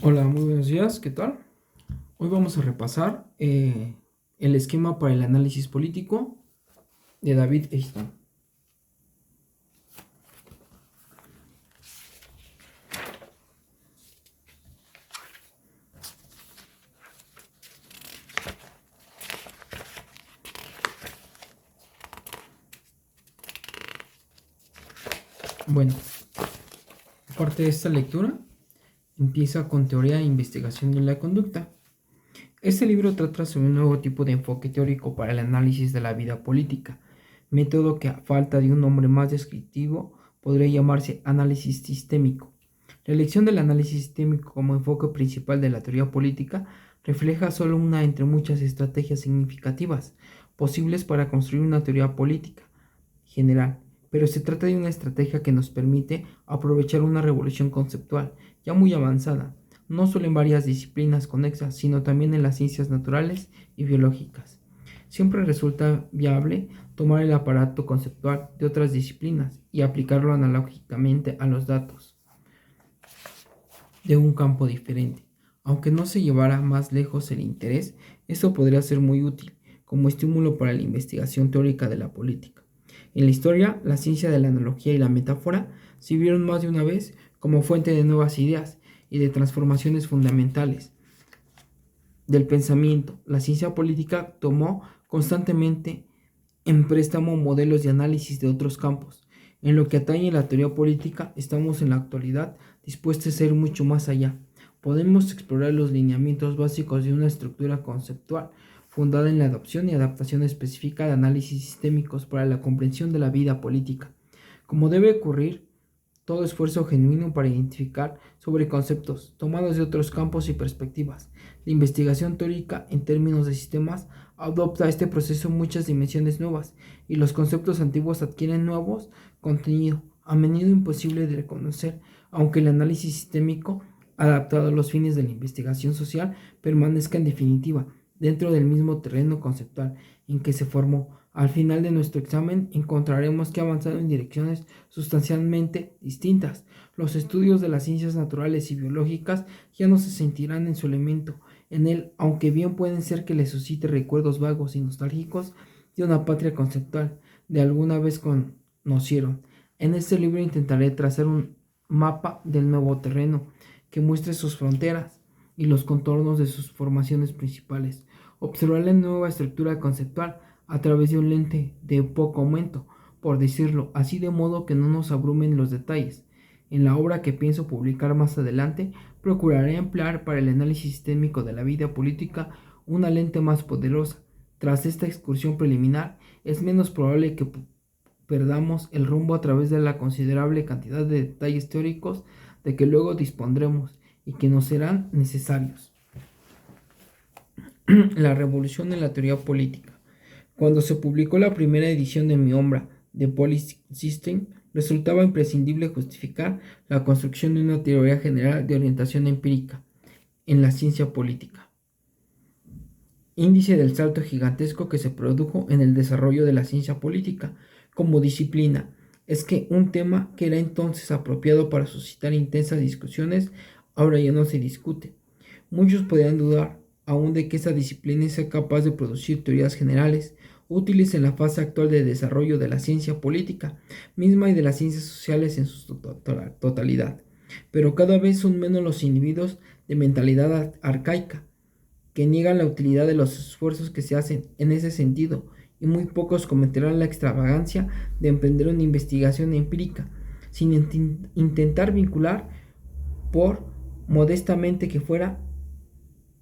Hola, muy buenos días, ¿qué tal? Hoy vamos a repasar el esquema para el análisis político de David Einstein. Bueno, parte de esta lectura empieza con teoría e investigación de la conducta. Este libro trata sobre un nuevo tipo de enfoque teórico para el análisis de la vida política, método que a falta de un nombre más descriptivo podría llamarse análisis sistémico. La elección del análisis sistémico como enfoque principal de la teoría política refleja solo una entre muchas estrategias significativas posibles para construir una teoría política general, pero se trata de una estrategia que nos permite aprovechar una revolución conceptual ya muy avanzada, no solo en varias disciplinas conexas, sino también en las ciencias naturales y biológicas. Siempre resulta viable tomar el aparato conceptual de otras disciplinas y aplicarlo analógicamente a los datos de un campo diferente. Aunque no se llevara más lejos el interés, esto podría ser muy útil como estímulo para la investigación teórica de la política. En la historia, la ciencia de la analogía y la metáfora sirvieron más de una vez como fuente de nuevas ideas y de transformaciones fundamentales del pensamiento. La ciencia política tomó constantemente en préstamo modelos de análisis de otros campos. En lo que atañe a la teoría política, estamos en la actualidad dispuestos a ir mucho más allá. Podemos explorar los lineamientos básicos de una estructura conceptual fundada en la adopción y adaptación específica de análisis sistémicos para la comprensión de la vida política. Como debe ocurrir, todo esfuerzo genuino para identificar sobre conceptos tomados de otros campos y perspectivas. La investigación teórica en términos de sistemas adopta a este proceso muchas dimensiones nuevas y los conceptos antiguos adquieren nuevos contenido, a menudo imposible de reconocer, aunque el análisis sistémico adaptado a los fines de la investigación social permanezca en definitiva dentro del mismo terreno conceptual en que se formó. Al final de nuestro examen encontraremos que ha avanzado en direcciones sustancialmente distintas. Los estudios de las ciencias naturales y biológicas ya no se sentirán en su elemento en él, aunque bien pueden ser que le suscite recuerdos vagos y nostálgicos de una patria conceptual de alguna vez conocieron. En este libro intentaré trazar un mapa del nuevo terreno que muestre sus fronteras y los contornos de sus formaciones principales. Observar la nueva estructura conceptual a través de un lente de poco aumento, por decirlo así, de modo que no nos abrumen los detalles. En la obra que pienso publicar más adelante, procuraré emplear para el análisis sistémico de la vida política una lente más poderosa. Tras esta excursión preliminar, es menos probable que perdamos el rumbo a través de la considerable cantidad de detalles teóricos de que luego dispondremos y que nos serán necesarios. La revolución en la teoría política. Cuando se publicó la primera edición de mi obra, The Policy System, resultaba imprescindible justificar la construcción de una teoría general de orientación empírica en la ciencia política. Índice del salto gigantesco que se produjo en el desarrollo de la ciencia política como disciplina es que un tema que era entonces apropiado para suscitar intensas discusiones ahora ya no se discute. Muchos podrían dudar aún de que esa disciplina sea capaz de producir teorías generales útiles en la fase actual de desarrollo de la ciencia política misma y de las ciencias sociales en su totalidad. Pero cada vez son menos los individuos de mentalidad arcaica que niegan la utilidad de los esfuerzos que se hacen en ese sentido, y muy pocos cometerán la extravagancia de emprender una investigación empírica, sin intentar vincular, por modestamente que fuera,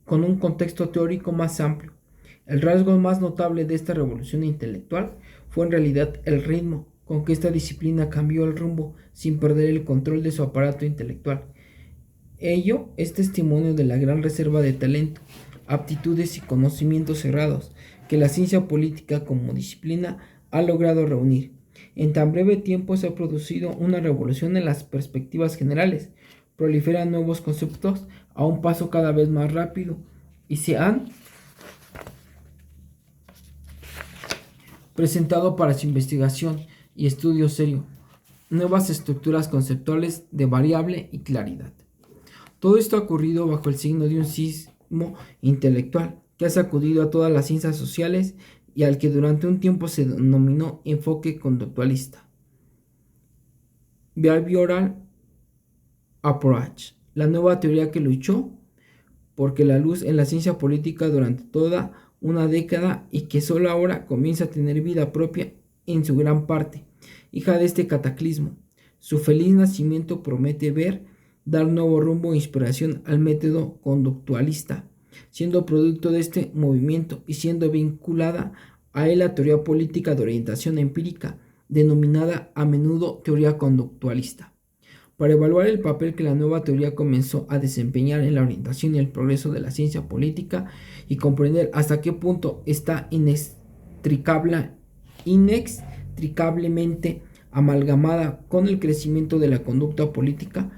con un contexto teórico más amplio. El rasgo más notable de esta revolución intelectual fue en realidad el ritmo con que esta disciplina cambió el rumbo sin perder el control de su aparato intelectual. Ello es testimonio de la gran reserva de talento, aptitudes y conocimientos cerrados que la ciencia política como disciplina ha logrado reunir. En tan breve tiempo se ha producido una revolución en las perspectivas generales, proliferan nuevos conceptos a un paso cada vez más rápido y se han presentado para su investigación y estudio serio nuevas estructuras conceptuales de variable y claridad. Todo esto ha ocurrido bajo el signo de un sismo intelectual que ha sacudido a todas las ciencias sociales y al que durante un tiempo se denominó enfoque conductualista. Behavioral Approach, la nueva teoría que luchó porque la luz en la ciencia política durante toda una década y que solo ahora comienza a tener vida propia en su gran parte, hija de este cataclismo. Su feliz nacimiento promete dar nuevo rumbo e inspiración al método conductualista, siendo producto de este movimiento y siendo vinculada a él la teoría política de orientación empírica, denominada a menudo teoría conductualista. Para evaluar el papel que la nueva teoría comenzó a desempeñar en la orientación y el progreso de la ciencia política y comprender hasta qué punto está inextricablemente amalgamada con el crecimiento de la conducta política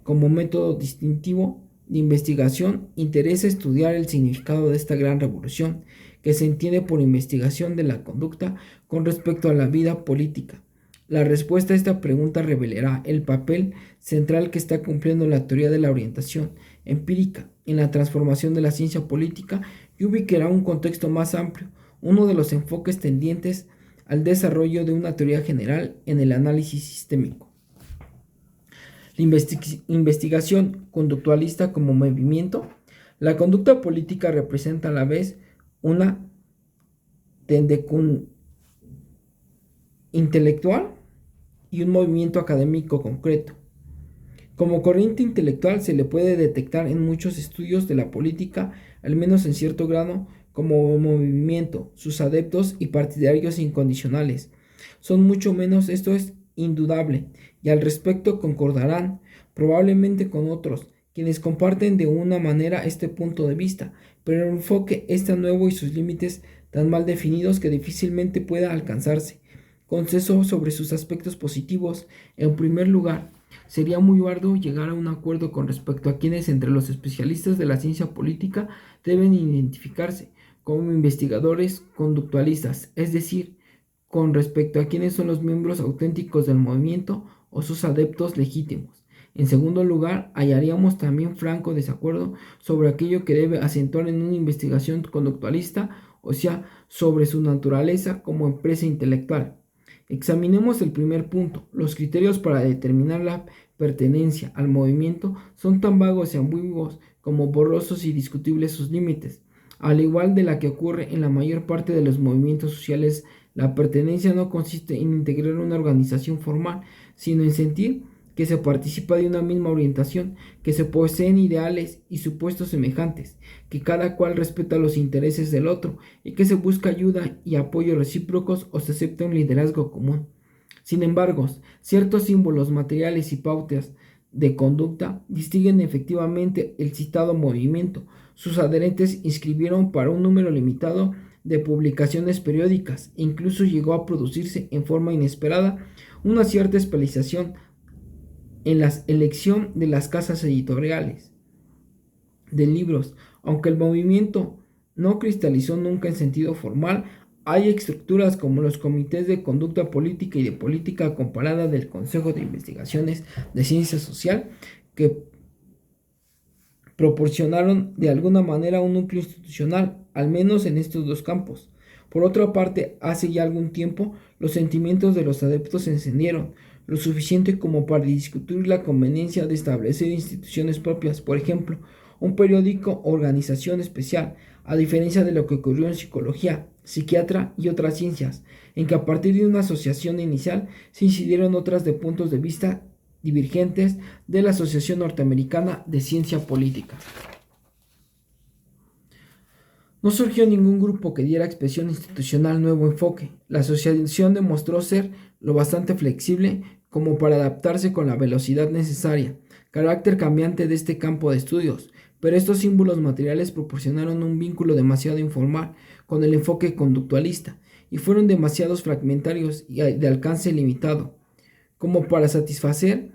como método distintivo de investigación, interesa estudiar el significado de esta gran revolución que se entiende por investigación de la conducta con respecto a la vida política. La respuesta a esta pregunta revelará el papel central que está cumpliendo la teoría de la orientación empírica en la transformación de la ciencia política y ubicará un contexto más amplio, uno de los enfoques tendientes al desarrollo de una teoría general en el análisis sistémico. La investigación conductualista como movimiento. La conducta política representa a la vez una tendencia intelectual y un movimiento académico concreto. Como corriente intelectual se le puede detectar en muchos estudios de la política, al menos en cierto grado, como movimiento. Sus adeptos y partidarios incondicionales son mucho menos, esto es indudable, y al respecto concordarán probablemente con otros, quienes comparten de una manera este punto de vista, pero el enfoque está nuevo y sus límites tan mal definidos que difícilmente pueda alcanzarse consenso sobre sus aspectos positivos. En primer lugar, sería muy arduo llegar a un acuerdo con respecto a quienes entre los especialistas de la ciencia política deben identificarse como investigadores conductualistas, es decir, con respecto a quienes son los miembros auténticos del movimiento o sus adeptos legítimos. En segundo lugar, hallaríamos también franco desacuerdo sobre aquello que debe acentuar en una investigación conductualista, o sea, sobre su naturaleza como empresa intelectual. Examinemos el primer punto. Los criterios para determinar la pertenencia al movimiento son tan vagos y ambiguos como borrosos y discutibles sus límites. Al igual de la que ocurre en la mayor parte de los movimientos sociales, la pertenencia no consiste en integrar una organización formal, sino en sentir que se participa de una misma orientación, que se poseen ideales y supuestos semejantes, que cada cual respeta los intereses del otro y que se busca ayuda y apoyo recíprocos o se acepta un liderazgo común. Sin embargo, ciertos símbolos materiales y pautas de conducta distinguen efectivamente el citado movimiento. Sus adherentes inscribieron para un número limitado de publicaciones periódicas. Incluso llegó a producirse en forma inesperada una cierta especialización en la elección de las casas editoriales de libros. Aunque el movimiento no cristalizó nunca en sentido formal, hay estructuras como los comités de conducta política y de política comparada del Consejo de Investigaciones de Ciencia Social que proporcionaron de alguna manera un núcleo institucional, al menos en estos dos campos. Por otra parte, hace ya algún tiempo, los sentimientos de los adeptos se encendieron lo suficiente como para discutir la conveniencia de establecer instituciones propias, por ejemplo, un periódico o organización especial, a diferencia de lo que ocurrió en psicología, psiquiatra y otras ciencias, en que a partir de una asociación inicial se incidieron otras de puntos de vista divergentes de la Asociación Norteamericana de Ciencia Política. No surgió ningún grupo que diera expresión institucional nuevo enfoque. La asociación demostró ser lo bastante flexible como para adaptarse con la velocidad necesaria, carácter cambiante de este campo de estudios, pero estos símbolos materiales proporcionaron un vínculo demasiado informal con el enfoque conductualista y fueron demasiados fragmentarios y de alcance limitado, como para satisfacer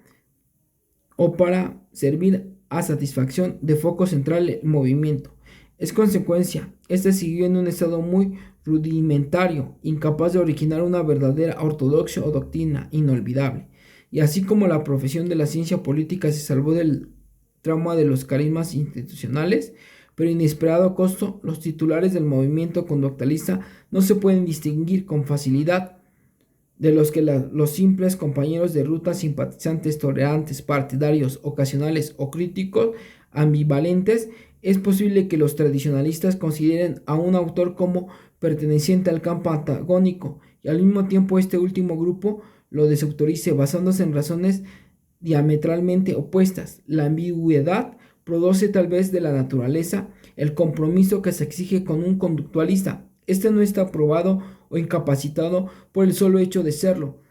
o para servir a satisfacción de foco central del movimiento. Es consecuencia, este siguió en un estado muy rudimentario, incapaz de originar una verdadera ortodoxia o doctrina inolvidable, y así como la profesión de la ciencia política se salvó del trauma de los carismas institucionales, pero inesperado costo, los titulares del movimiento conductualista no se pueden distinguir con facilidad de los que los simples compañeros de ruta, simpatizantes, tolerantes, partidarios, ocasionales o críticos ambivalentes. Es posible que los tradicionalistas consideren a un autor como perteneciente al campo antagónico y al mismo tiempo este último grupo lo desautorice basándose en razones diametralmente opuestas. La ambigüedad produce tal vez de la naturaleza el compromiso que se exige con un conductualista. Este no está aprobado o incapacitado por el solo hecho de serlo,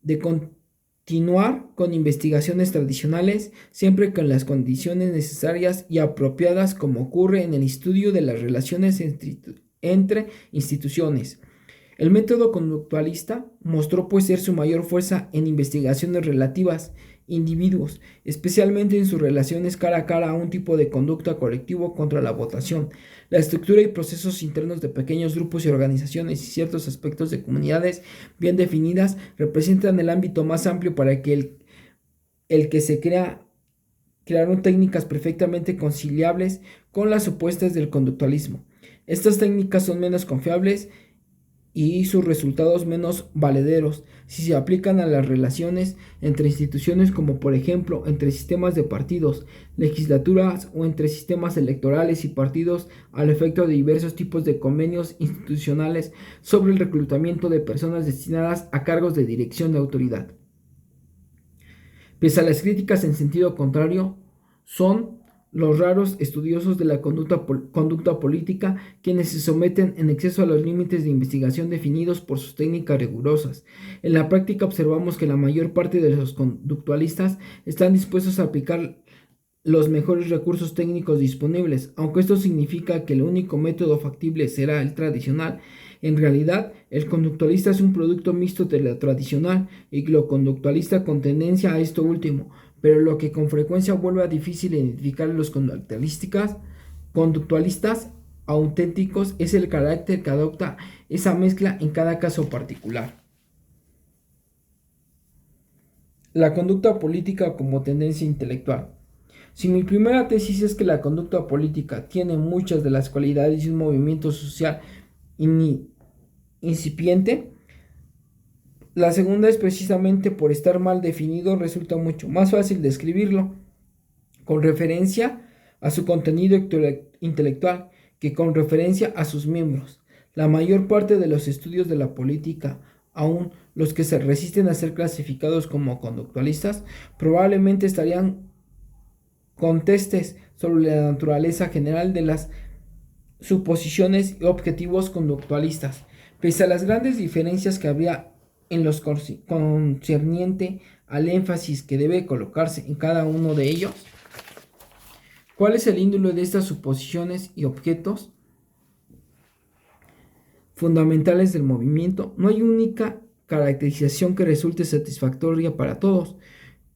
de continuar con investigaciones tradicionales siempre con las condiciones necesarias y apropiadas, como ocurre en el estudio de las relaciones entre instituciones. El método conductualista mostró pues ser su mayor fuerza en investigaciones relativas individuos, especialmente en sus relaciones cara a cara a un tipo de conducta colectivo contra la votación, la estructura y procesos internos de pequeños grupos y organizaciones y ciertos aspectos de comunidades bien definidas representan el ámbito más amplio para que el que se crearon técnicas perfectamente conciliables con las opuestas del conductualismo. Estas técnicas son menos confiables y sus resultados menos valederos si se aplican a las relaciones entre instituciones, como por ejemplo entre sistemas de partidos, legislaturas o entre sistemas electorales y partidos, al efecto de diversos tipos de convenios institucionales sobre el reclutamiento de personas destinadas a cargos de dirección de autoridad. Pese a las críticas en sentido contrario, son los raros estudiosos de la conducta política quienes se someten en exceso a los límites de investigación definidos por sus técnicas rigurosas. En la práctica observamos que la mayor parte de los conductualistas están dispuestos a aplicar los mejores recursos técnicos disponibles, aunque esto significa que el único método factible será el tradicional. En realidad, el conductualista es un producto mixto de lo tradicional y lo conductualista con tendencia a esto último, pero lo que con frecuencia vuelve difícil identificar a los conductualistas auténticos es el carácter que adopta esa mezcla en cada caso particular. La conducta política como tendencia intelectual. Si mi primera tesis es que la conducta política tiene muchas de las cualidades de un movimiento social incipiente, la segunda es precisamente por estar mal definido, resulta mucho más fácil describirlo con referencia a su contenido intelectual que con referencia a sus miembros. La mayor parte de los estudios de la política, aun los que se resisten a ser clasificados como conductualistas, probablemente estarían contestes sobre la naturaleza general de las suposiciones y objetivos conductualistas. Pese a las grandes diferencias que habría en los concerniente al énfasis que debe colocarse en cada uno de ellos, ¿cuál es el índole de estas suposiciones y objetos fundamentales del movimiento? No hay única caracterización que resulte satisfactoria para todos,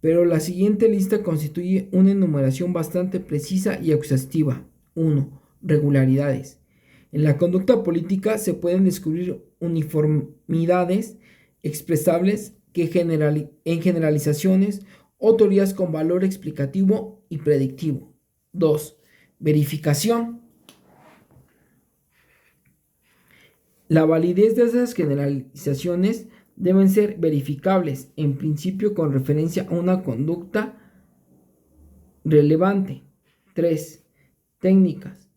pero la siguiente lista constituye una enumeración bastante precisa y exhaustiva. 1. Regularidades. En la conducta política se pueden descubrir uniformidades expresables que en generalizaciones o teorías con valor explicativo y predictivo. 2. Verificación. La validez de esas generalizaciones deben ser verificables, en principio con referencia a una conducta relevante. 3. Técnicas.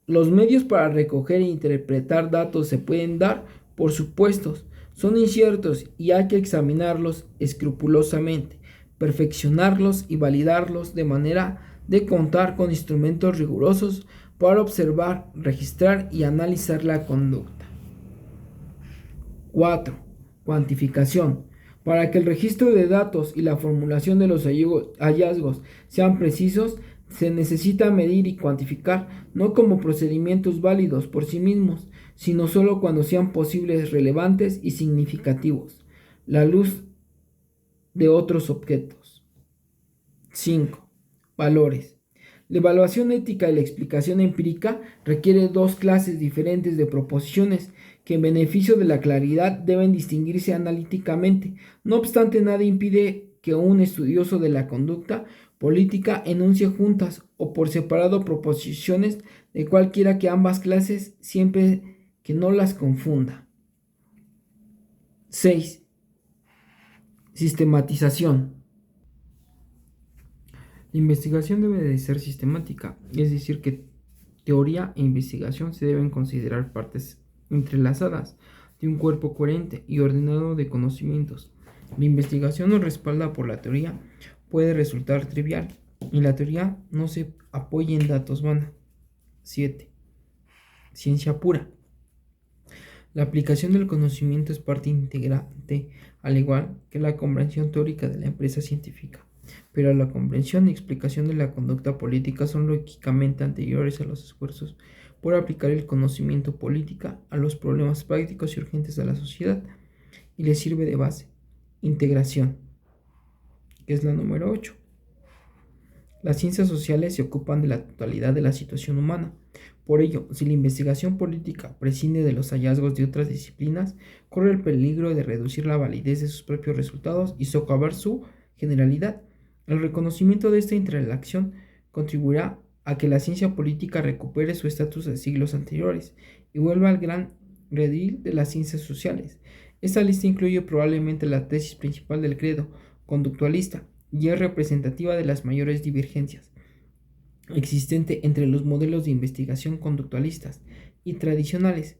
Los medios para recoger e interpretar datos se pueden dar por supuestos, son inciertos y hay que examinarlos escrupulosamente, perfeccionarlos y validarlos de manera de contar con instrumentos rigurosos para observar, registrar y analizar la conducta. 4. Cuantificación. Para que el registro de datos y la formulación de los hallazgos sean precisos, se necesita medir y cuantificar, no como procedimientos válidos por sí mismos, sino solo cuando sean posibles, relevantes y significativos, la luz de otros objetos. 5. Valores. La evaluación ética y la explicación empírica requiere dos clases diferentes de proposiciones que en beneficio de la claridad deben distinguirse analíticamente. No obstante, nada impide que un estudioso de la conducta Política enuncia juntas o por separado proposiciones de cualquiera que ambas clases, siempre que no las confunda. 6. Sistematización. La investigación debe de ser sistemática, es decir, que teoría e investigación se deben considerar partes entrelazadas de un cuerpo coherente y ordenado de conocimientos. La investigación no respalda por la teoría puede resultar trivial y la teoría no se apoya en datos van. 7. Ciencia pura. La aplicación del conocimiento es parte integrante, al igual que la comprensión teórica de la empresa científica, pero la comprensión y explicación de la conducta política son lógicamente anteriores a los esfuerzos por aplicar el conocimiento política a los problemas prácticos y urgentes de la sociedad, y le sirve de base. Integración, que es la número 8. Las ciencias sociales se ocupan de la totalidad de la situación humana. Por ello, si la investigación política prescinde de los hallazgos de otras disciplinas, corre el peligro de reducir la validez de sus propios resultados y socavar su generalidad. El reconocimiento de esta interrelación contribuirá a que la ciencia política recupere su estatus de siglos anteriores y vuelva al gran redil de las ciencias sociales. Esta lista incluye probablemente la tesis principal del credo conductualista y es representativa de las mayores divergencias existentes entre los modelos de investigación conductualistas y tradicionales.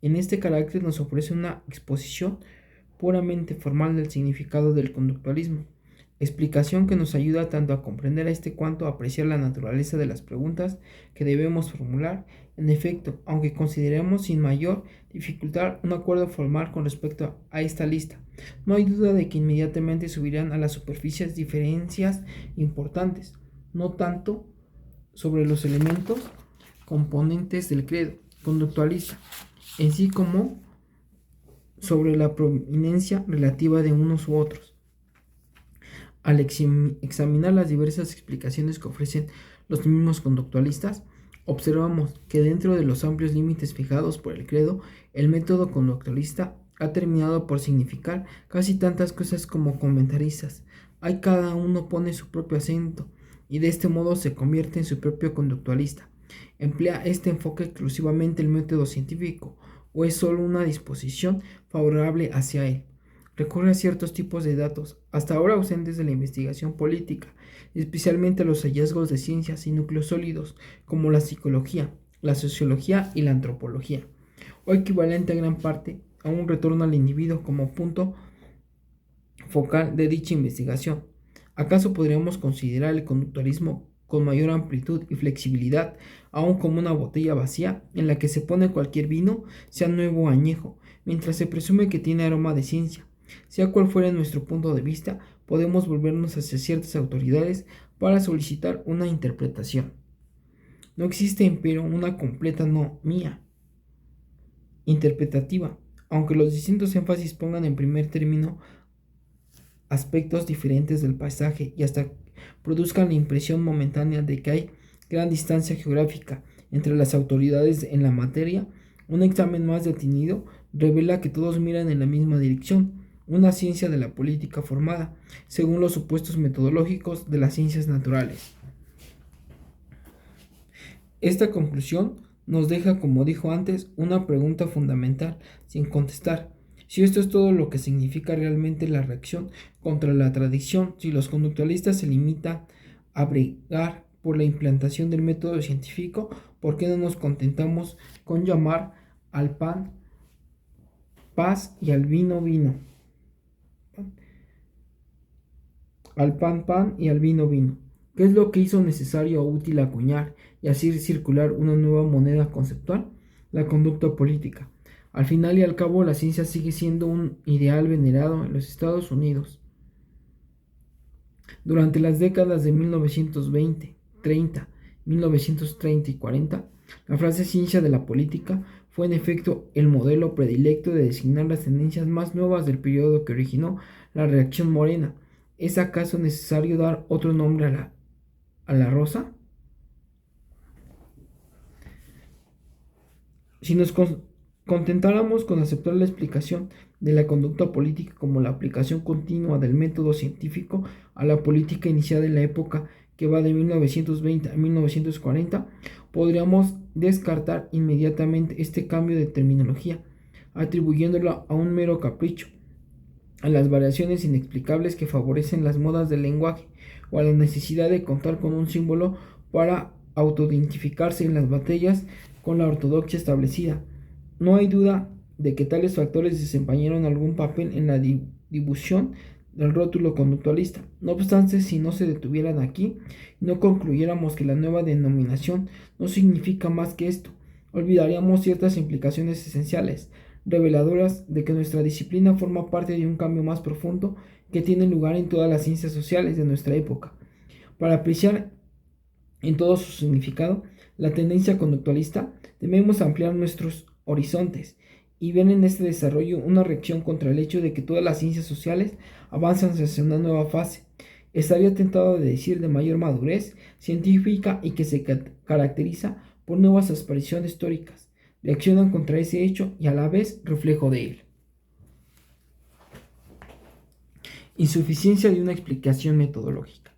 En este carácter nos ofrece una exposición puramente formal del significado del conductualismo, explicación que nos ayuda tanto a comprender a este cuanto a apreciar la naturaleza de las preguntas que debemos formular. En efecto, aunque consideremos sin mayor dificultad un acuerdo formal con respecto a esta lista, no hay duda de que inmediatamente subirán a la superficie diferencias importantes, no tanto sobre los elementos componentes del credo conductualista en sí como sobre la prominencia relativa de unos u otros. Al examinar las diversas explicaciones que ofrecen los mismos conductualistas, observamos que dentro de los amplios límites fijados por el credo, el método conductualista ha terminado por significar casi tantas cosas como comentaristas. Ahí cada uno pone su propio acento y de este modo se convierte en su propio conductualista. ¿Emplea este enfoque exclusivamente el método científico o es solo una disposición favorable hacia él? Recurre a ciertos tipos de datos, hasta ahora ausentes de la investigación política, especialmente a los hallazgos de ciencias y núcleos sólidos, como la psicología, la sociología y la antropología, o equivalente a gran parte a un retorno al individuo como punto focal de dicha investigación. ¿Acaso podríamos considerar el conductualismo con mayor amplitud y flexibilidad, aún como una botella vacía en la que se pone cualquier vino, sea nuevo o añejo, mientras se presume que tiene aroma de ciencia? Sea cual fuera nuestro punto de vista, podemos volvernos hacia ciertas autoridades para solicitar una interpretación. No existe, empero, una completa nomía interpretativa, aunque los distintos énfasis pongan en primer término aspectos diferentes del paisaje y hasta produzcan la impresión momentánea de que hay gran distancia geográfica entre las autoridades en la materia. Un examen más detenido revela que todos miran en la misma dirección, una ciencia de la política formada según los supuestos metodológicos de las ciencias naturales. Esta conclusión nos deja, como dijo antes, una pregunta fundamental sin contestar. Si esto es todo lo que significa realmente la reacción contra la tradición, si los conductualistas se limitan a bregar por la implantación del método científico, ¿por qué no nos contentamos con llamar al pan paz y al vino vino? Al pan pan y al vino vino. ¿Qué es lo que hizo necesario o útil acuñar y así circular una nueva moneda conceptual? La conducta política. Al final y al cabo, la ciencia sigue siendo un ideal venerado en los Estados Unidos. Durante las décadas de 1920, 30, 1930 y 40, la frase ciencia de la política fue en efecto el modelo predilecto de designar las tendencias más nuevas del periodo que originó la reacción morena. ¿Es acaso necesario dar otro nombre a la rosa? Si nos contentáramos con aceptar la explicación de la conducta política como la aplicación continua del método científico a la política iniciada en la época que va de 1920 a 1940, podríamos descartar inmediatamente este cambio de terminología, atribuyéndolo a un mero capricho, a las variaciones inexplicables que favorecen las modas del lenguaje o a la necesidad de contar con un símbolo para autoidentificarse en las batallas con la ortodoxia establecida. No hay duda de que tales factores desempeñaron algún papel en la difusión del rótulo conductualista. No obstante, si no se detuvieran aquí, no concluyéramos que la nueva denominación no significa más que esto, olvidaríamos ciertas implicaciones esenciales, reveladoras de que nuestra disciplina forma parte de un cambio más profundo que tiene lugar en todas las ciencias sociales de nuestra época. Para apreciar en todo su significado la tendencia conductualista, debemos ampliar nuestros horizontes y ver en este desarrollo una reacción contra el hecho de que todas las ciencias sociales avanzan hacia una nueva fase. Estaría tentado de decir de mayor madurez científica y que se caracteriza por nuevas apariciones históricas. Reaccionan contra ese hecho y a la vez reflejo de él. Insuficiencia de una explicación metodológica.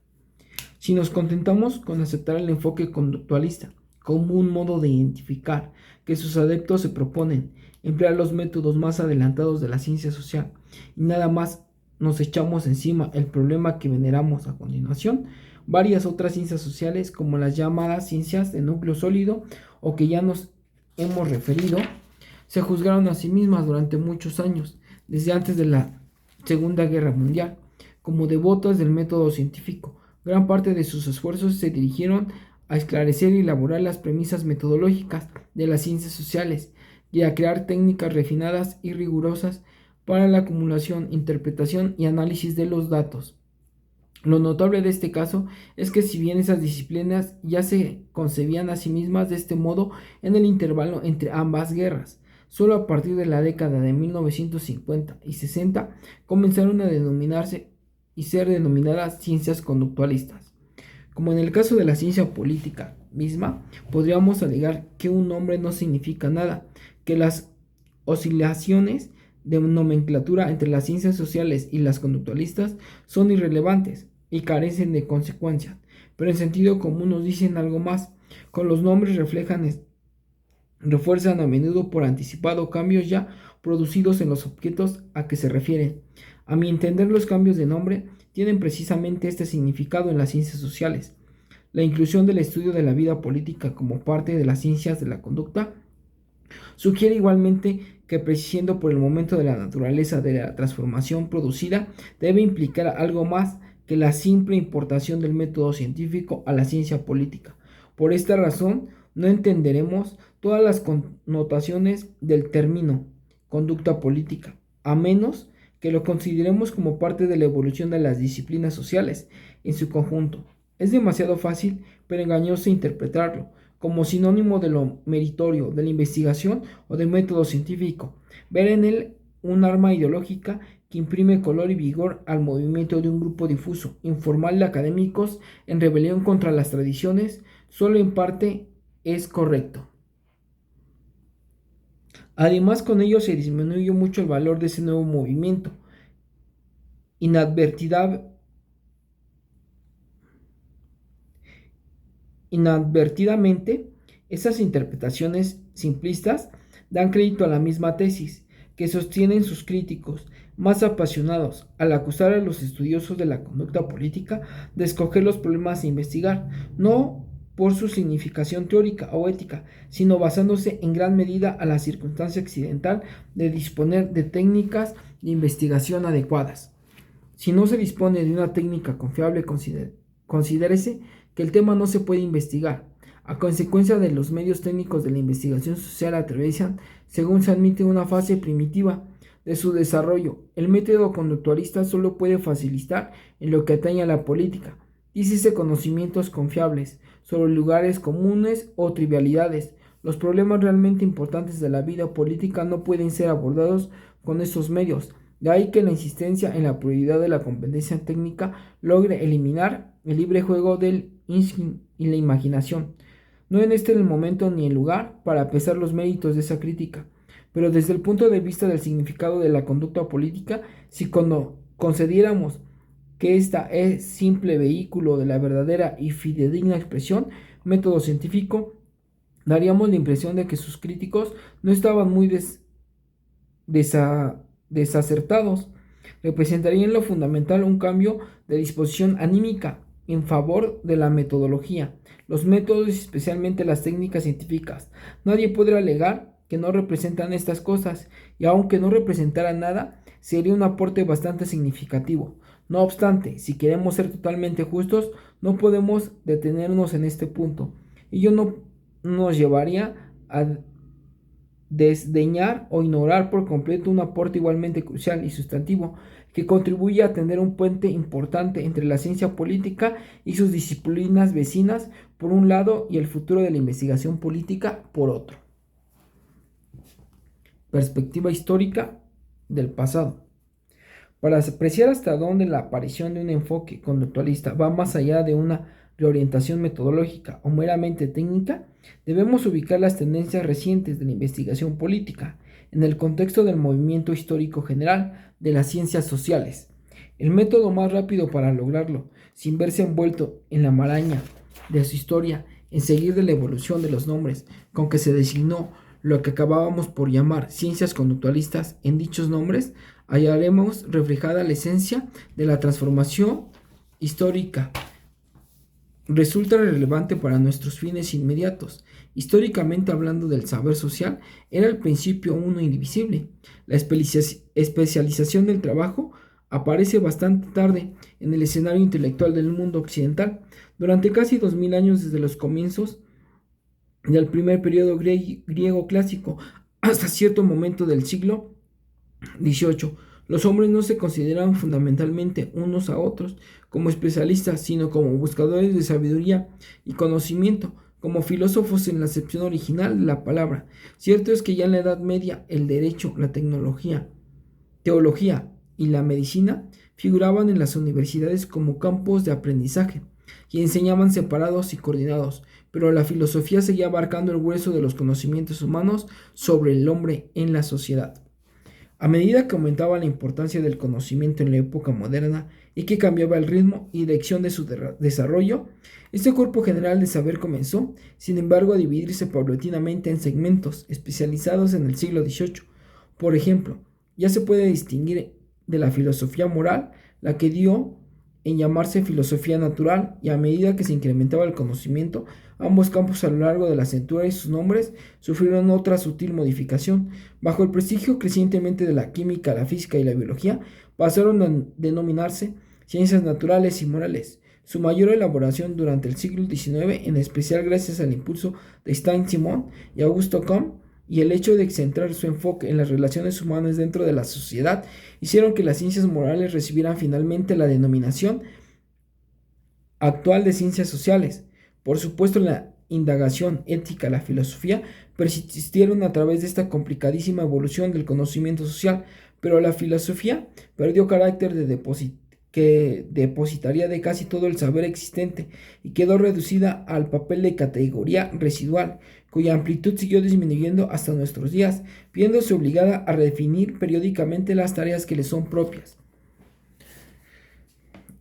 Si nos contentamos con aceptar el enfoque conductualista como un modo de identificar que sus adeptos se proponen emplear los métodos más adelantados de la ciencia social y nada más nos echamos encima el problema que veneramos a continuación, varias otras ciencias sociales como las llamadas ciencias de núcleo sólido o que ya nos hemos referido, se juzgaron a sí mismas durante muchos años, desde antes de la Segunda Guerra Mundial, como devotas del método científico. Gran parte de sus esfuerzos se dirigieron a esclarecer y elaborar las premisas metodológicas de las ciencias sociales y a crear técnicas refinadas y rigurosas para la acumulación, interpretación y análisis de los datos. Lo notable de este caso es que si bien esas disciplinas ya se concebían a sí mismas de este modo en el intervalo entre ambas guerras, solo a partir de la década de 1950 y 60 comenzaron a denominarse y ser denominadas ciencias conductualistas. Como en el caso de la ciencia política misma, podríamos alegar que un nombre no significa nada, que las oscilaciones de nomenclatura entre las ciencias sociales y las conductualistas son irrelevantes y carecen de consecuencias, pero en sentido común nos dicen algo más. Con los nombres refuerzan a menudo por anticipado cambios ya producidos en los objetos a que se refieren. A mi entender, los cambios de nombre tienen precisamente este significado en las ciencias sociales. La inclusión del estudio de la vida política como parte de las ciencias de la conducta sugiere igualmente que, prescindiendo por el momento de la naturaleza de la transformación producida, debe implicar algo más que la simple importación del método científico a la ciencia política. Por esta razón, no entenderemos todas las connotaciones del término conducta política, a menos que lo consideremos como parte de la evolución de las disciplinas sociales en su conjunto. Es demasiado fácil, pero engañoso interpretarlo como sinónimo de lo meritorio, de la investigación o del método científico. Ver en él un arma ideológica que imprime color y vigor al movimiento de un grupo difuso, informal de académicos en rebelión contra las tradiciones, solo en parte es correcto. Además, con ello se disminuye mucho el valor de ese nuevo movimiento. Inadvertidamente, esas interpretaciones simplistas dan crédito a la misma tesis que sostienen sus críticos más apasionados al acusar a los estudiosos de la conducta política de escoger los problemas a investigar, no por su significación teórica o ética, sino basándose en gran medida a la circunstancia accidental de disponer de técnicas de investigación adecuadas. Si no se dispone de una técnica confiable, considérese que el tema no se puede investigar. A consecuencia de los medios técnicos de la investigación social atraviesan, según se admite, una fase primitiva de su desarrollo. El método conductualista solo puede facilitar en lo que atañe a la política, dícese conocimientos confiables sobre lugares comunes o trivialidades. Los problemas realmente importantes de la vida política no pueden ser abordados con estos medios. De ahí que la insistencia en la prioridad de la competencia técnica logre eliminar el libre juego del instinto y la imaginación. No en este el momento ni el lugar para pesar los méritos de esa crítica, pero desde el punto de vista del significado de la conducta política, si concediéramos que ésta es simple vehículo de la verdadera y fidedigna expresión, método científico, daríamos la impresión de que sus críticos no estaban muy desacertados. Representaría en lo fundamental un cambio de disposición anímica en favor de la metodología, los métodos y especialmente las técnicas científicas. Nadie podrá alegar que no representan estas cosas, y aunque no representaran nada, sería un aporte bastante significativo. No obstante, si queremos ser totalmente justos, no podemos detenernos en este punto. Ello no nos llevaría a desdeñar o ignorar por completo un aporte igualmente crucial y sustantivo que contribuye a tener un puente importante entre la ciencia política y sus disciplinas vecinas por un lado y el futuro de la investigación política por otro. Perspectiva histórica del pasado. Para apreciar hasta dónde la aparición de un enfoque conductualista va más allá de una reorientación metodológica o meramente técnica, debemos ubicar las tendencias recientes de la investigación política en el contexto del movimiento histórico general de las ciencias sociales. El método más rápido para lograrlo, sin verse envuelto en la maraña de su historia, en seguir de la evolución de los nombres con que se designó lo que acabábamos por llamar ciencias conductualistas, en dichos nombres hallaremos reflejada la esencia de la transformación histórica. Resulta relevante para nuestros fines inmediatos. Históricamente hablando, del saber social era el principio uno indivisible. La especialización del trabajo aparece bastante tarde en el escenario intelectual del mundo occidental. Durante casi 2000 años, desde los comienzos del primer periodo griego clásico hasta cierto momento del siglo XVIII, los hombres no se consideraban fundamentalmente unos a otros como especialistas, sino como buscadores de sabiduría y conocimiento, como filósofos en la acepción original de la palabra. Cierto es que ya en la Edad Media el derecho, la teología y la medicina figuraban en las universidades como campos de aprendizaje y enseñaban separados y coordinados, pero la filosofía seguía abarcando el grueso de los conocimientos humanos sobre el hombre en la sociedad. A medida que aumentaba la importancia del conocimiento en la época moderna y que cambiaba el ritmo y dirección de su desarrollo, este cuerpo general de saber comenzó, sin embargo, a dividirse paulatinamente en segmentos especializados en el siglo XVIII. Por ejemplo, ya se puede distinguir de la filosofía moral, la que dio en llamarse filosofía natural, y a medida que se incrementaba el conocimiento, ambos campos a lo largo de la centuria y sus nombres sufrieron otra sutil modificación. Bajo el prestigio crecientemente de la química, la física y la biología, pasaron a denominarse ciencias naturales y morales. Su mayor elaboración durante el siglo XIX, en especial gracias al impulso de Saint-Simon y Auguste Comte, y el hecho de centrar su enfoque en las relaciones humanas dentro de la sociedad, hicieron que las ciencias morales recibieran finalmente la denominación actual de ciencias sociales. Por supuesto, la indagación ética, la filosofía, persistieron a través de esta complicadísima evolución del conocimiento social, pero la filosofía perdió carácter que depositaría de casi todo el saber existente y quedó reducida al papel de categoría residual, cuya amplitud siguió disminuyendo hasta nuestros días, viéndose obligada a redefinir periódicamente las tareas que le son propias.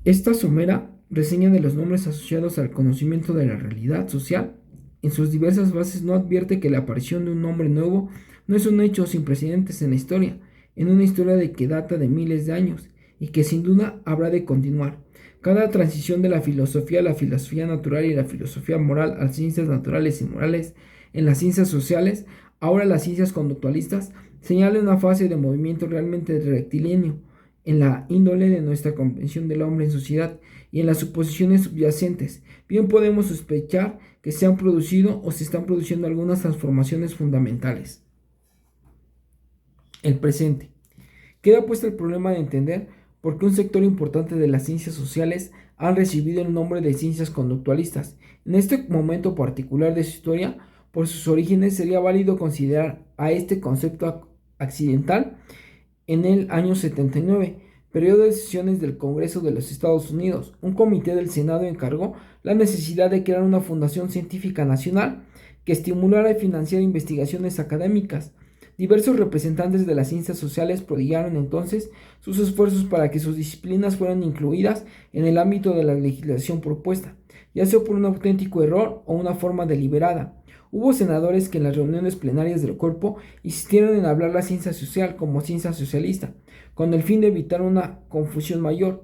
Esta somera reseña de los nombres asociados al conocimiento de la realidad social en sus diversas bases no advierte que la aparición de un nombre nuevo no es un hecho sin precedentes en la historia, en una historia de que data de miles de años y que sin duda habrá de continuar. Cada transición de la filosofía a la filosofía natural y la filosofía moral a las ciencias naturales y morales en las ciencias sociales, ahora las ciencias conductualistas, señala una fase de movimiento realmente rectilíneo en la índole de nuestra comprensión del hombre en sociedad y en las suposiciones subyacentes. Bien podemos sospechar que se han producido o se están produciendo algunas transformaciones fundamentales. El presente. Queda puesto el problema de entender por qué un sector importante de las ciencias sociales han recibido el nombre de ciencias conductualistas. En este momento particular de su historia, por sus orígenes, sería válido considerar a este concepto accidental en el año 79, periodo de sesiones del Congreso de los Estados Unidos. Un comité del Senado encargó la necesidad de crear una fundación científica nacional que estimulara y financiara investigaciones académicas. Diversos representantes de las ciencias sociales prodigaron entonces sus esfuerzos para que sus disciplinas fueran incluidas en el ámbito de la legislación propuesta, ya sea por un auténtico error o una forma deliberada. Hubo senadores que en las reuniones plenarias del cuerpo insistieron en hablar la ciencia social como ciencia socialista, con el fin de evitar una confusión mayor.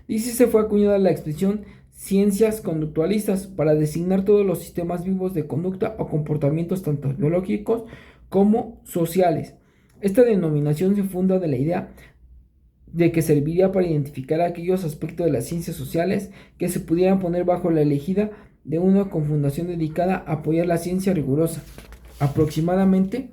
Dícese fue acuñada la expresión ciencias conductualistas para designar todos los sistemas vivos de conducta o comportamientos tanto biológicos como sociales. Esta denominación se funda de la idea de que serviría para identificar aquellos aspectos de las ciencias sociales que se pudieran poner bajo la égida de una confundación dedicada a apoyar la ciencia rigurosa. Aproximadamente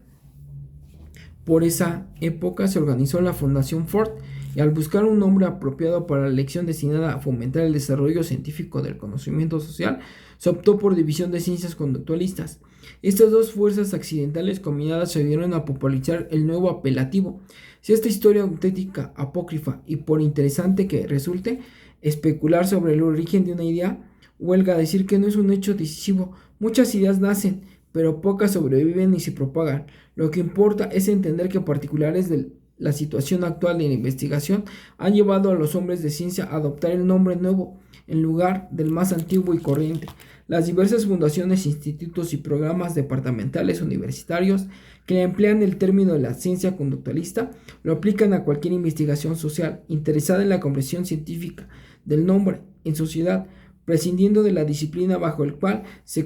por esa época se organizó la Fundación Ford y al buscar un nombre apropiado para la elección destinada a fomentar el desarrollo científico del conocimiento social, se optó por división de ciencias conductualistas. Estas dos fuerzas accidentales combinadas se dieron a popularizar el nuevo apelativo. Si esta historia auténtica, apócrifa y por interesante que resulte, especular sobre el origen de una idea, huelga decir que no es un hecho decisivo. Muchas ideas nacen, pero pocas sobreviven y se propagan. Lo que importa es entender que particulares de la situación actual de la investigación han llevado a los hombres de ciencia a adoptar el nombre nuevo en lugar del más antiguo y corriente. Las diversas fundaciones, institutos y programas departamentales universitarios que emplean el término de la ciencia conductualista lo aplican a cualquier investigación social interesada en la comprensión científica del nombre en sociedad, prescindiendo de la disciplina bajo el cual se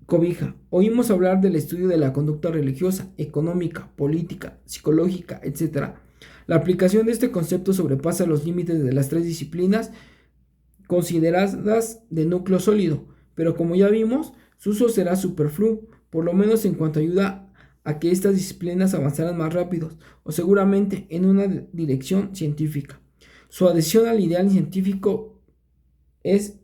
cobija. Oímos hablar del estudio de la conducta religiosa, económica, política, psicológica, etc. La aplicación de este concepto sobrepasa los límites de las tres disciplinas consideradas de núcleo sólido, pero como ya vimos, su uso será superfluo, por lo menos en cuanto ayuda a que estas disciplinas avanzaran más rápido, o seguramente en una dirección científica. Su adhesión al ideal científico es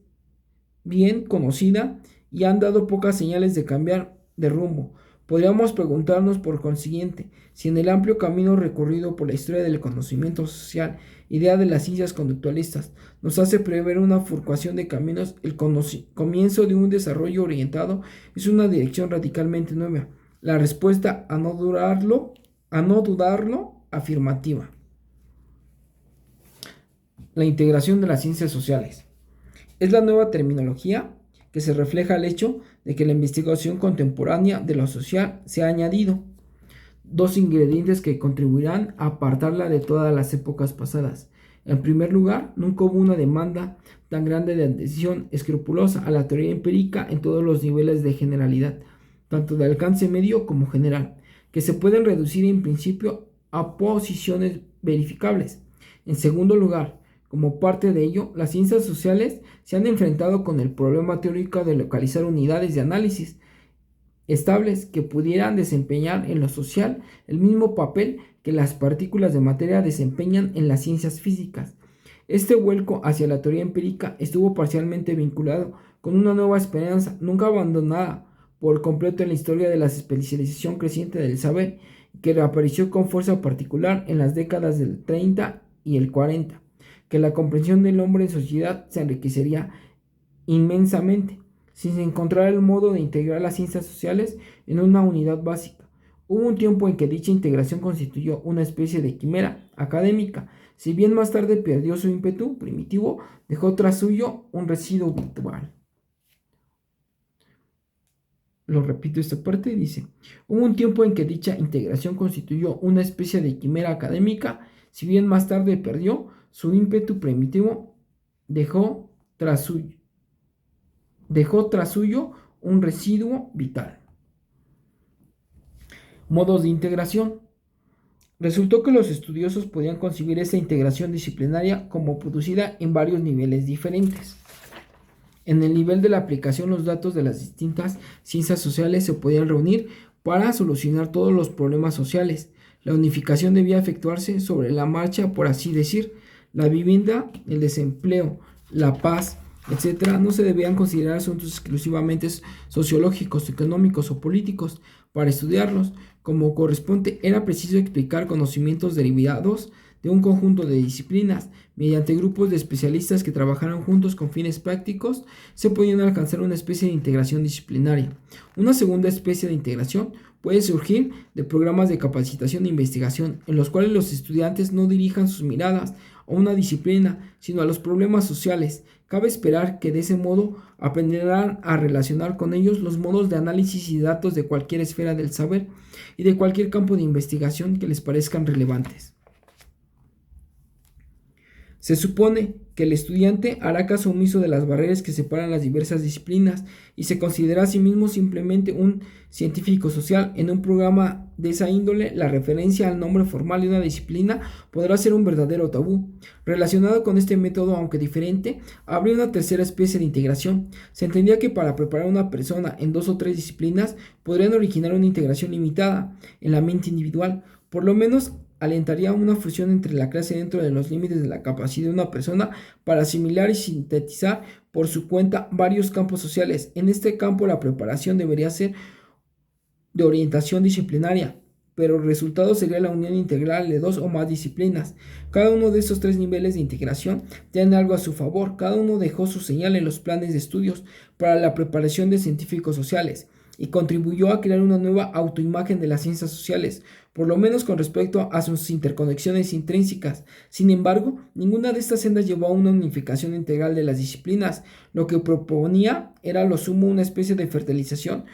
bien conocida y han dado pocas señales de cambiar de rumbo. Podríamos preguntarnos, por consiguiente, si en el amplio camino recorrido por la historia del conocimiento social, idea de las ciencias conductualistas, nos hace prever una furcuación de caminos, el comienzo de un desarrollo orientado es una dirección radicalmente nueva. La respuesta, a no dudarlo, afirmativa. La integración de las ciencias sociales. Es la nueva terminología que se refleja el hecho de que la investigación contemporánea de lo social se ha añadido dos ingredientes que contribuirán a apartarla de todas las épocas pasadas. En primer lugar, nunca hubo una demanda tan grande de adhesión escrupulosa a la teoría empírica en todos los niveles de generalidad, tanto de alcance medio como general, que se pueden reducir en principio a posiciones verificables. En segundo lugar, como parte de ello, las ciencias sociales se han enfrentado con el problema teórico de localizar unidades de análisis estables que pudieran desempeñar en lo social el mismo papel que las partículas de materia desempeñan en las ciencias físicas. Este vuelco hacia la teoría empírica estuvo parcialmente vinculado con una nueva esperanza nunca abandonada por completo en la historia de la especialización creciente del saber, que reapareció con fuerza particular en las décadas del 30 y el 40. Que la comprensión del hombre en sociedad se enriquecería inmensamente sin encontrar el modo de integrar las ciencias sociales en una unidad básica. Hubo un tiempo en que dicha integración constituyó una especie de quimera académica, si bien más tarde perdió su ímpetu primitivo, dejó tras suyo un residuo virtual. Lo repito esta parte, dice, hubo un tiempo en que dicha integración constituyó una especie de quimera académica, si bien más tarde perdió su ímpetu primitivo, dejó tras suyo un residuo vital. Modos de integración. Resultó que los estudiosos podían concebir esta integración disciplinaria como producida en varios niveles diferentes. En el nivel de la aplicación, los datos de las distintas ciencias sociales se podían reunir para solucionar todos los problemas sociales. La unificación debía efectuarse sobre la marcha, por así decir. La vivienda, el desempleo, la paz, etc., no se debían considerar asuntos exclusivamente sociológicos, económicos o políticos. Para estudiarlos como corresponde, era preciso explicar conocimientos derivados de un conjunto de disciplinas. Mediante grupos de especialistas que trabajaran juntos con fines prácticos, se podían alcanzar una especie de integración disciplinaria. Una segunda especie de integración puede surgir de programas de capacitación e investigación, en los cuales los estudiantes no dirijan sus miradas a una disciplina, sino a los problemas sociales. Cabe esperar que de ese modo aprenderán a relacionar con ellos los modos de análisis y datos de cualquier esfera del saber y de cualquier campo de investigación que les parezcan relevantes. Se supone que el estudiante hará caso omiso de las barreras que separan las diversas disciplinas y se considera a sí mismo simplemente un científico social. En un programa de esa índole, la referencia al nombre formal de una disciplina podrá ser un verdadero tabú. Relacionado con este método, aunque diferente, habría una tercera especie de integración. Se entendía que para preparar a una persona en 2 o 3 disciplinas podrían originar una integración limitada en la mente individual, por lo menos alentaría una fusión entre la clase dentro de los límites de la capacidad de una persona para asimilar y sintetizar por su cuenta varios campos sociales. En este campo la preparación debería ser de orientación disciplinaria, pero el resultado sería la unión integral de 2 o más disciplinas. Cada uno de esos 3 niveles de integración tiene algo a su favor. Cada uno dejó su señal en los planes de estudios para la preparación de científicos sociales y contribuyó a crear una nueva autoimagen de las ciencias sociales, por lo menos con respecto a sus interconexiones intrínsecas. Sin embargo, ninguna de estas sendas llevó a una unificación integral de las disciplinas. Lo que proponía era a lo sumo una especie de fertilización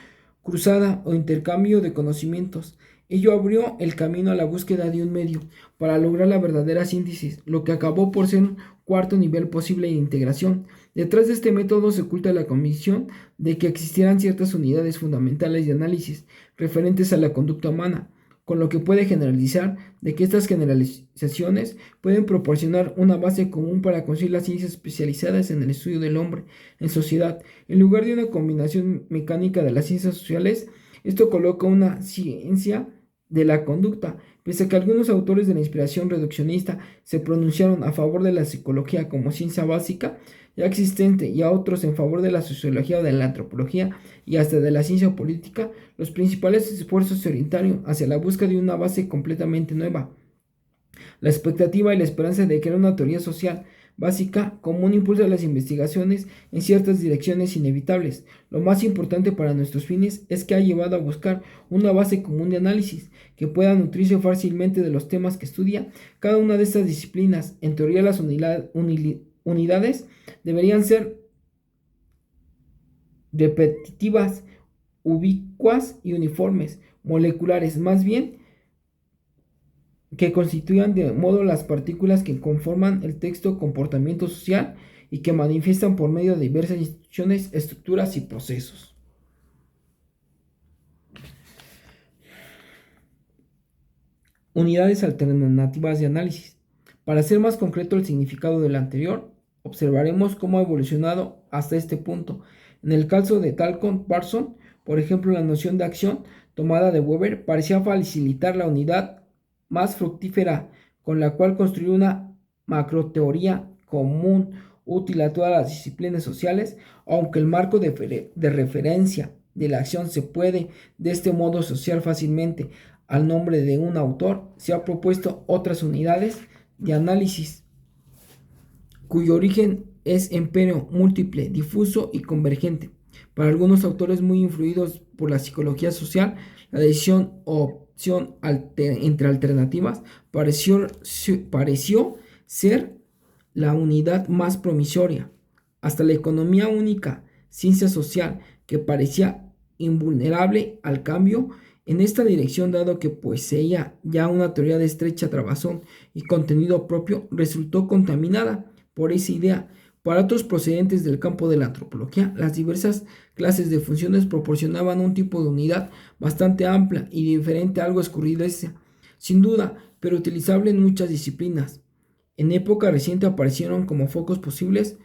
cruzada o intercambio de conocimientos. Ello abrió el camino a la búsqueda de un medio para lograr la verdadera síntesis, lo que acabó por ser un cuarto nivel posible de integración. Detrás de este método se oculta la convicción de que existieran ciertas unidades fundamentales de análisis referentes a la conducta humana, con lo que puede generalizar de que estas generalizaciones pueden proporcionar una base común para construir las ciencias especializadas en el estudio del hombre en sociedad. En lugar de una combinación mecánica de las ciencias sociales, esto coloca una ciencia de la conducta. Pese a que algunos autores de la inspiración reduccionista se pronunciaron a favor de la psicología como ciencia básica ya existente y a otros en favor de la sociología o de la antropología y hasta de la ciencia política, los principales esfuerzos se orientaron hacia la búsqueda de una base completamente nueva. La expectativa y la esperanza de crear una teoría social básica como un impulso a las investigaciones en ciertas direcciones inevitables. Lo más importante para nuestros fines es que ha llevado a buscar una base común de análisis que pueda nutrirse fácilmente de los temas que estudia cada una de estas disciplinas. En teoría, las unidades deberían ser repetitivas, ubicuas y uniformes, moleculares, más bien que constituyan de modo las partículas que conforman el texto comportamiento social y que manifiestan por medio de diversas instituciones, estructuras y procesos. Unidades alternativas de análisis. Para ser más concreto el significado del anterior, observaremos cómo ha evolucionado hasta este punto. En el caso de Talcott-Parsons, por ejemplo, la noción de acción tomada de Weber parecía facilitar la unidad más fructífera con la cual construir una macroteoría común útil a todas las disciplinas sociales, aunque el marco de referencia de la acción se puede de este modo asociar fácilmente al nombre de un autor, se ha propuesto otras unidades de análisis cuyo origen es empero múltiple, difuso y convergente. Para algunos autores muy influidos por la psicología social, la decisión o opción entre alternativas pareció ser la unidad más promisoria. Hasta la economía única, ciencia social, que parecía invulnerable al cambio en esta dirección, dado que poseía ya una teoría de estrecha trabazón y contenido propio, resultó contaminada por esa idea. Para otros procedentes del campo de la antropología, las diversas clases de funciones proporcionaban un tipo de unidad bastante amplia y diferente a algo escurridiza, sin duda, pero utilizable en muchas disciplinas. En época reciente aparecieron como focos posibles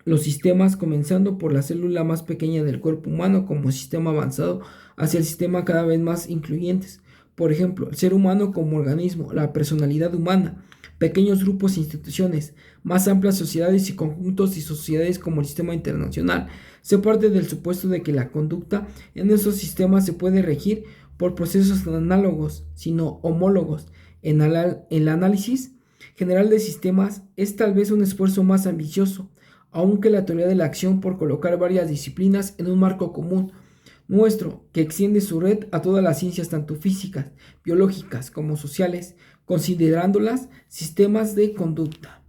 los sistemas, comenzando por la célula más pequeña del cuerpo humano como sistema avanzado hacia el sistema cada vez más incluyentes. Por ejemplo, el ser humano como organismo, la personalidad humana, pequeños grupos e instituciones, más amplias sociedades y conjuntos y sociedades como el sistema internacional. Se parte del supuesto de que la conducta en esos sistemas se puede regir por procesos no análogos, sino homólogos, El análisis general de sistemas es tal vez un esfuerzo más ambicioso, aunque la teoría de la acción por colocar varias disciplinas en un marco común nuestro que extiende su red a todas las ciencias tanto físicas, biológicas como sociales, considerándolas sistemas de conducta.